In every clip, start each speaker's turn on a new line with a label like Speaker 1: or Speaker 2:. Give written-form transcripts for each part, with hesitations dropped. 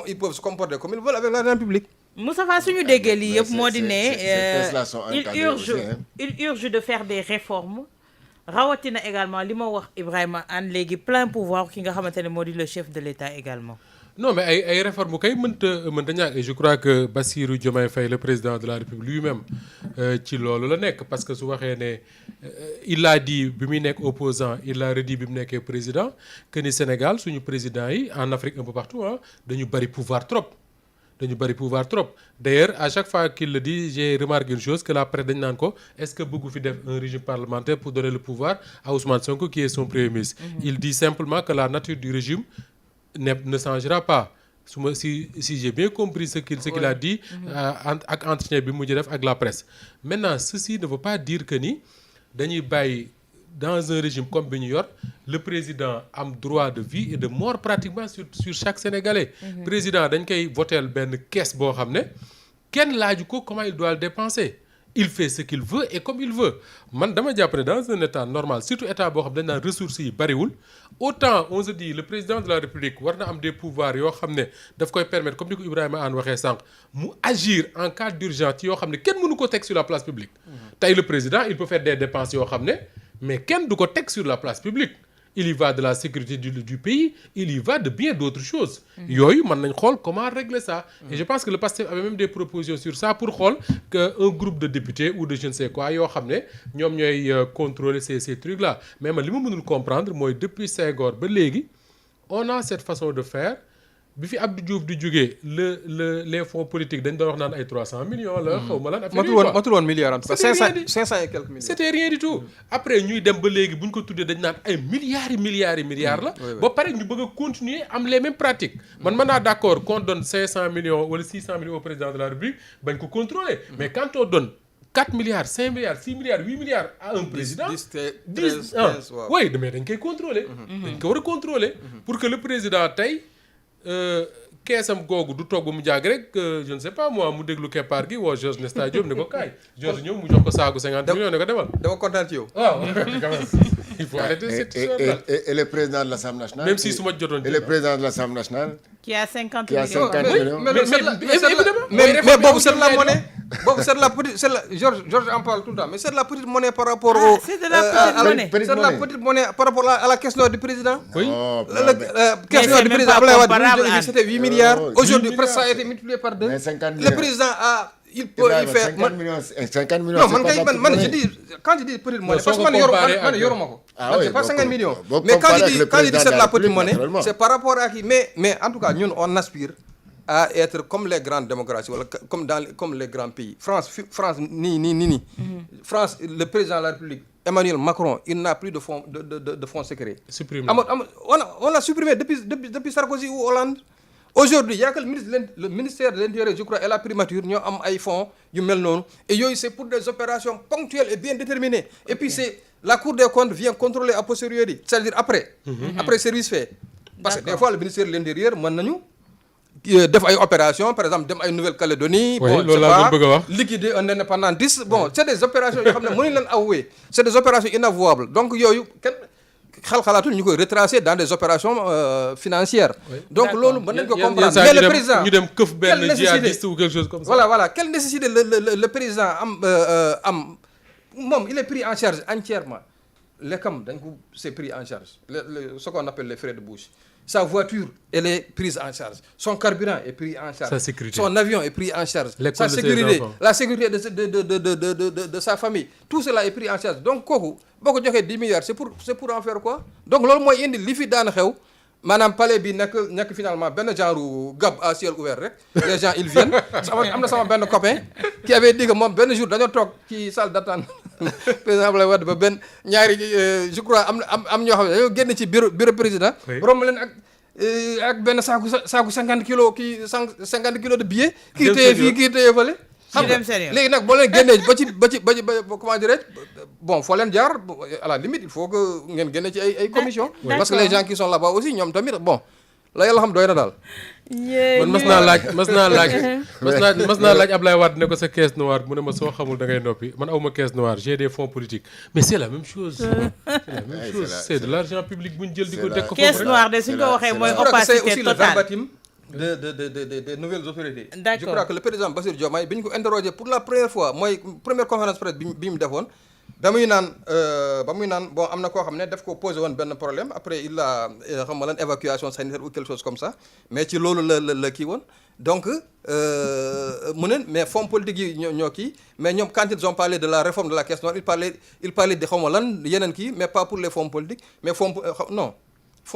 Speaker 1: ils peuvent se comporter comme ils veulent avec l'argent public.
Speaker 2: Moustapha suñu déggee lii yëpp moo di ne il urge de faire des réformes rawatina également li ma wax Ibrahima Anne léegi plein pouvoir ki nga xamante ne moo di le chef de l'État également.
Speaker 3: Non mais ay réforme kay mënta ñàkk et je crois que Bassirou Diomaye Faye le président de la République lui-même ci loolu la nekk parce que su waxee ne il l'a dit bi muy nekk opposant il l'a redit bi mu nekkee président que ni Sénégal suñu président yi en Afrique un peu partout dañu bari pouvoir trop. D'ailleurs à chaque fois qu'il le dit j'ai remarqué une chose que la presse dañ naan ko est-ce que bëggu fi def un régime parlementaire pour donner le pouvoir à Ousmane Sonko qui est son premier ministre. Il dit simplement que la nature du régime ne changera pas si j'ai bien compris ce qu'il a dit ak entretien bi mujj def ak la presse. Maintenant ceci ne veut pas dire que ni dañuy bàyyi dans un régime comme bi ñu yor le président am droit de vie et de mort pratiquement sur chaque Sénégalais. Président dañ koy voteel benn caisse boo xam ne kenn laaju ko comment il doit le dépenser. Il fait ce qu'il veut et comme il veut man dama jàpp ne dans un état normal surtout état boo xam dañ naan ressources yi bariwul autant on se dit le président de la République war na am des pouvoirs yoo xam ne daf koy permettre comme ni ko Ibrahima Anne waxee sànq mu agir en cas d'urgence ci yoo xam ne kenn mënu ko teg sur la place publique. Tey le président il peut faire des dépenses yoo xam ne mais kenn du ko teg sur la place publique. Il y va de la sécurité du pays, il y va de bien d'autres choses. Yooyu mën nañ xool comment régler ça. Et je pense que le PASTEF avait même des propositions sur ça pour xool que un groupe de députés ou de je ne sais quoi yoo xam ne ñoom ñooy contrôler ces trucs là. Mais man li ma mënul comprendre mooy depuis Senghor ba léegi on a cette façon de faire. Bi fi Abdou Diouf di jógee les fonds politiques dañ doon wax naan ay 300 millions la xaw ma lan
Speaker 1: matul woon milliard en tout cas 500 et quelques millions.
Speaker 3: C'était rien du tout. Après ñuy dem ba léegi bu ñu ko tuddee dañ naan ay milliards la ba pare ñu bëgg a continuer am les mêmes pratiques man mën naa d'accord qu'on donne 500 millions wala 600 millions au président de la République bañ ko contrôler mais quand on donne 4 milliards 5 milliards 6 milliards 8 milliards à un président 10 oui mais dañ koy contrôler dañ ko war a contrôler pour que le président tey keesam googu du toog ba mu jàgg rek je ne sais pas moi mu déglu keppaar gi woo Georges Nesta Diop ne ko kaay Georges ñëw mu jox ko saaku 50 millions ne ko demal.
Speaker 1: dama kontaan ci yow.
Speaker 3: waaw il faut arrêter cette histoire-là.
Speaker 4: Et le président de l'Assemblée nationale.
Speaker 3: Même si su ma jotoon.
Speaker 4: Et le président de l'Assemblée nationale.
Speaker 2: Qui a 50
Speaker 4: millions.
Speaker 1: Mais boobu c'est de la monnaie. Boobu c'est de la petite c'est la Georges en parle tout le temps mais c'est de la petite monnaie par rapport au.
Speaker 2: C'est de la petite monnaie.
Speaker 1: C'est de la petite monnaie par rapport à la caisse noire du président.
Speaker 3: Oui.
Speaker 1: Caisse noire du président Abdoulaye Wade c'était 8 milliards. Aujourd'hui presque ça a été multiplié par 2. Le président a il fait
Speaker 4: 50 millions.
Speaker 1: Non man je dis quand je dis petite monnaie parce que man yoruma ko. Man c'est pas 50 millions. Mais quand je dis c'est de la petite monnaie c'est par rapport à qui mais en tout cas ñun on aspire à être comme les grandes démocraties wala comme les grands pays. France nii. France le président de la République Emmanuel Macron il n'a plus de fonds secrets.
Speaker 3: Supprimé.
Speaker 1: On l'a supprimé depuis Sarkozy ou Hollande. Aujourd'hui il y a que le ministère de l'Intérieur je crois et la primature ñoo am ay fonds yu mel noonu et yooyu c'est pour des opérations ponctuelles et bien déterminées et puis c'est la Cour des comptes vient contrôler a posteriori c'est-à-dire après service fait parce que des fois le ministère de l'Intérieur mën nañu def ay opérations par exemple dem ay Nouvelle-Calédonie bon je sais pas liquider un indépendantiste bon c'est des opérations yoo xam ne mënuñ leen avouer c'est des opérations inavouables donc yooyu kenn xalaatul ñu koy retracer dans des opérations financières. Donc loolu mën nañ ko comprendre mais le président
Speaker 3: ñu dem këf benn djihadiste ou quelque chose comme ça.
Speaker 1: Voilà quelle nécessité le président am moom il est pris en charge entièrement lekkam dañ ko c'est pris en charge ce qu'on appelle les frais de bouche. Sa voiture elle est prise en charge son carburant est pris en charge son avion est pris en charge sa sécurité la sécurité de sa famille tout cela est pris en charge donc kooku boo ko joxee 10 milliards c'est pour en faire quoi donc loolu mooy indi li fi daan xew maanaam palais bi nekk finalement benn genre gab à ciel ouvert rek les gens ils viennent am na sama benn copain qui avait dit que moom benn jour dañoo toog ci salle d'attente président Abdoulaye Wade ba benn ñaari je crois am ñoo xam ne dañoo génn ci bureau président romb leen ak benn saaku 50 kilos kii 50 kilos de billets kii téye fii kii téye fële xam nga léegi nag boo leen génnee ba comment dirais-je bon foo leen jaar à la limite il faut que ngeen génne ci ay commission parce que les gens qui sont là-bas aussi ñoom tamit bon la yàlla xam doy na daal
Speaker 3: man mas naa laaj Ablaye Wade ne ko sa caisse noire mu ne ma soo xamul da ngay noppi man awma caisse noire j'ai des fonds politiques mais c'est la même chose c'est de l'argent public bu ñu jël di ko teg ko
Speaker 2: caisse noire de suñ ko waxee mooy opacité totale
Speaker 1: des nouvelles autorités.
Speaker 2: D'accord.
Speaker 1: Je crois que le président Bassirou Diomaye bi ñu ko interrogé pour la première fois mooy première conférence presse bi mu defoon ba muy naan bon am na koo xam ne daf ko posé woon benn problème après il a xam nga lan évacuation sanitaire ou quelque chose comme ça mais ci loolu la kii woon donc mu ne mais fonds politique yi ñoo kii mais ñoom quand ils ont parlé de la réforme de la caisse noire il parlait de xaw ma lan yeneen kii mais pas pour les fonds politiques mais fonds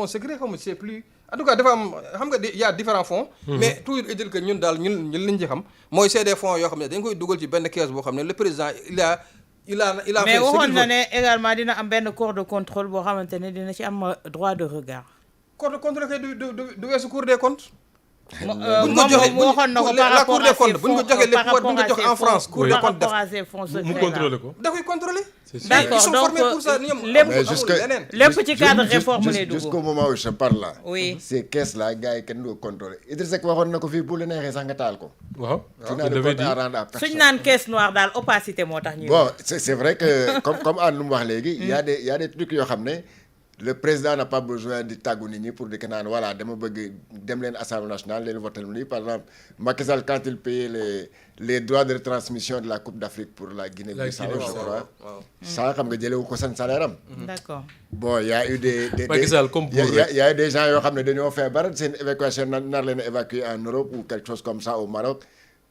Speaker 1: secret xaw ma c'est plus en tout cas dafa am xam nga y a différents fonds mais toujours est-il que ñun daal ñun liñ ci xam mooy c'est des fonds yoo xam ne dañ koy dugal ci benn caisse boo xam ne le président il a
Speaker 2: mais waxoon na ne également dina am benn corps de contrôle boo xamante ne dina ci am droit de regard.
Speaker 1: corps de contrôle kay du weesu Cour des comptes.
Speaker 2: moom waxoon na ko par rapport à ces fonds
Speaker 1: bu ñu ko joxee les pouvoirs bu ñu ko jox en France. Cour des comptes
Speaker 2: par rapport à ces fonds secrets
Speaker 3: mu contrôler ko.
Speaker 1: da koy contrôler.
Speaker 2: D'accord,
Speaker 1: ils sont formés
Speaker 2: donc,
Speaker 1: pour ça ñoom
Speaker 2: lépp ci cadre réforme lay dugg.
Speaker 4: jusqu'au moment où je parle là.
Speaker 2: Oui.
Speaker 4: ces caisses là gars yi kenn du ko contrôler Idrissa Seck waxoon na ko fii bu la neexee sax nga taal ko.
Speaker 3: waaw
Speaker 4: tu n'as de compte à rendre à personne.
Speaker 2: suñ naan caisse noire daal opacité moo tax ñuy
Speaker 4: bon c'est vrai que comme Anne lu mu wax léegi. il y a des trucs yoo xam ne le président n'a pas besoin di tàggu nit ñi pour di ko naan voilà dama bëgg dem leen assemblée nationale leen voter lii par exemple Macky Sall quand il payait les droits de retransmission de la Coupe d'Afrique pour la Guinée-Bissau je crois ça xam nga jëlewu ko seen salaire am.
Speaker 2: D'accord.
Speaker 4: bon y a eu des
Speaker 3: Macky Sall comme pour
Speaker 4: y a eu des gens yoo xam ne dañoo feebar seen évacuation nar leen évacuer en Europe ou quelque chose comme ça au Maroc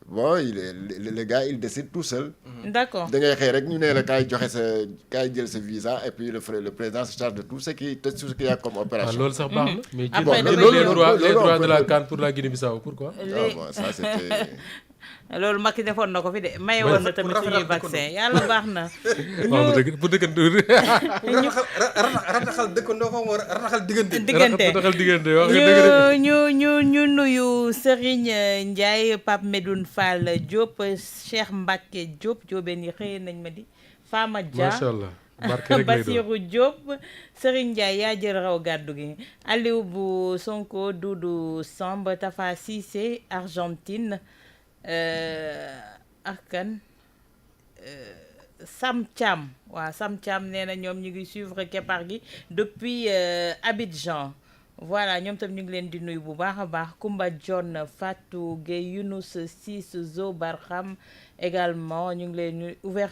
Speaker 4: bon le gars il décide tout seul.
Speaker 2: D'accord.
Speaker 4: da ngay xëy rek ñu ne la kaay jël sa visa et puis le président se charge de tout ce qui y a comme opération.
Speaker 3: loolu sax baax na. mais
Speaker 2: Après,
Speaker 3: les droits de la CAN pour la Guinée-Bissau pourquoi.
Speaker 4: bon ça c'était.
Speaker 2: loolu Macky defoon na ko fi de maye woon na tamit suñuy vaccin yàlla baax na.
Speaker 3: waaw bu dëkkandoo.
Speaker 1: rataxal dëkkandoo xaw ma rataxal
Speaker 2: diggante
Speaker 3: wax nga dëgg
Speaker 2: ñu nuyu Serigne Ndiaye Pape Medoune Fall Diop Cheikh Mbacke Diop Diobène yi xëy nañ ma di Fama Dia
Speaker 3: macha allah barke rek lay doon
Speaker 2: Bassirou Diop Serigne Ndiaye yaa jël raw gàddu gi Aliou bu Sonko Doudou Samb Tafa Cissé Argentine ak kan Sam Thiam waaw Sam Thiam nee na ñoom ñu ngi suivre keppaar gi depuis Abidjan voilà ñoom tam ñu ngi leen di nuyu bu baax a baax Koumba John Fatou Gueye Younous Ciss Zo Barham également ñu ngi leen nuyu